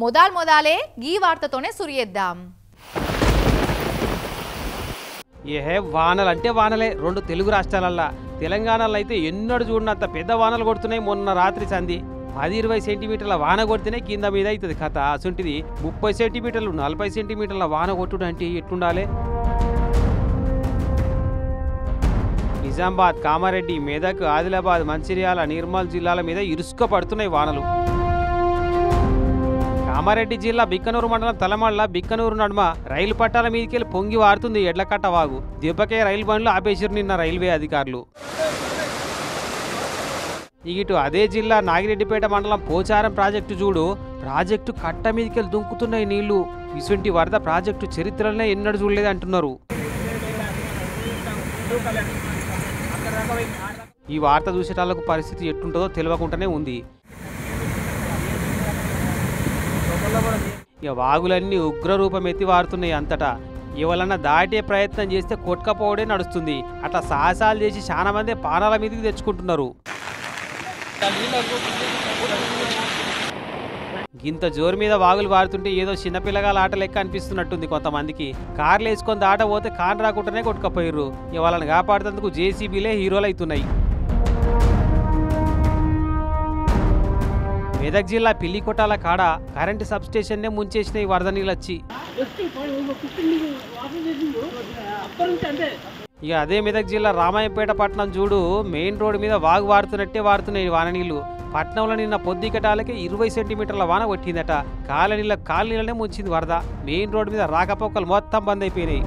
మొదలే ఈ వార్తతోనే సురియేద్దాం. వానలు అంటే వానలే రెండు తెలుగు రాష్ట్రాలల్లా. తెలంగాణలో అయితే ఎన్నడూ చూడనంత పెద్ద వానలు కొడుతున్నాయి. మొన్న రాత్రి సంధి 10-20 సెంటీమీటర్ల వాన కొడితేనే కింద మీద అవుతుంది కథ. అసంటిది 30 సెంటీమీటర్లు 40 సెంటీమీటర్ల వాన కొట్టుడు అంటే ఎట్లుండాలి? నిజామాబాద్, కామారెడ్డి, మెదక్, ఆదిలాబాద్, మంచిర్యాల, నిర్మల్ జిల్లాల మీద ఇరుసుక పడుతున్నాయి వానలు. కామారెడ్డి జిల్లా బిక్కనూరు మండలం తలమళ్ళ బిక్కనూరు నడుమ రైలు పట్టాల మీదకెళ్ళి పొంగి వారుతుంది ఎడ్లకట్ట వాగు. దెబ్బకే రైలు బండ్లు ఆపేసిరు నిన్న రైల్వే అధికారులు. ఇటు అదే జిల్లా నాగిరెడ్డిపేట మండలం పోచారం ప్రాజెక్టు చూడు, ప్రాజెక్టు కట్ట మీదకెళ్ళి దుంకుతున్నాయి నీళ్లు. ఇసుంటి వరద ప్రాజెక్టు చరిత్రలోనే ఎన్నడూ చూడలేదు అంటున్నారు. ఈ వార్త చూసేటాలకు పరిస్థితి ఎట్టుంటుందో తెలియకుండానే ఉంది. ఇక వాగులన్నీ ఉగ్రరూపం ఎత్తి వారుతున్నాయి అంతటా. ఎవరన్నా దాటే ప్రయత్నం చేస్తే కొట్టుకపోవడే నడుస్తుంది. అట్లా సాహసాలు చేసి చాలా మంది పానాల మీదకి తెచ్చుకుంటున్నారు. ఇంత జోరు మీద వాగులు వారుతుంటే ఏదో చిన్నపిల్లగాల ఆట లెక్క అనిపిస్తున్నట్టుంది కొంతమందికి. కార్లు వేసుకొని దాట పోతే కాన్ రాకుండానే కొట్టుకపోయారు. వాళ్ళని కాపాడుతందుకు జేసీబీలే హీరోలు అవుతున్నాయి. మెదక్ జిల్లా పిల్లికొట్టాల కాడ కరెంటు సబ్స్టేషన్నే ముంచేసిన ఈ వరద నీళ్ళొచ్చి. ఇక అదే మెదక్ జిల్లా రామాయంపేట పట్టణం చూడు, మెయిన్ రోడ్డు మీద వాగు వారుతున్నట్టే వారుతున్నాయి వాన నీళ్లు. పట్టణంలో నిన్న పొద్దుకటాలకి 20 సెంటీమీటర్ల వాన కొట్టిందట. కాలు నీళ్ళనే ముంచింది వరద. మెయిన్ రోడ్డు మీద రాకపోకలు మొత్తం బంద్ అయిపోయినాయి.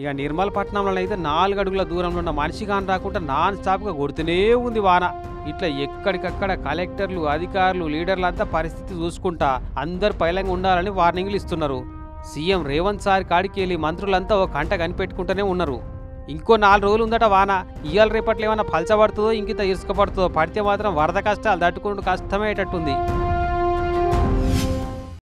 ఇక నిర్మల్ పట్టణంలో అయితే 4 అడుగుల దూరంలో ఉన్న మనిషి కాని రాకుండా నాన్ స్టాప్గా కొడుతూనే ఉంది వాన. ఇట్లా ఎక్కడికక్కడ కలెక్టర్లు, అధికారులు, లీడర్లు అంతా పరిస్థితి చూసుకుంటా అందరు పైలంగా ఉండాలని వార్నింగ్లు ఇస్తున్నారు. సీఎం రేవంత్ సార్ కాడికి వెళ్ళి మంత్రులంతా ఒక కంట కనిపెట్టుకుంటూనే ఉన్నారు. ఇంకో 4 రోజులు ఉందట వాన. ఇవాళ రేపట్లో ఏమైనా పలచబడుతుందో ఇంకింత ఇసుక పడుతుందో. పడితే మాత్రం వరద కష్టాలు తట్టుకుంటూ కష్టమయ్యేటట్టుంది.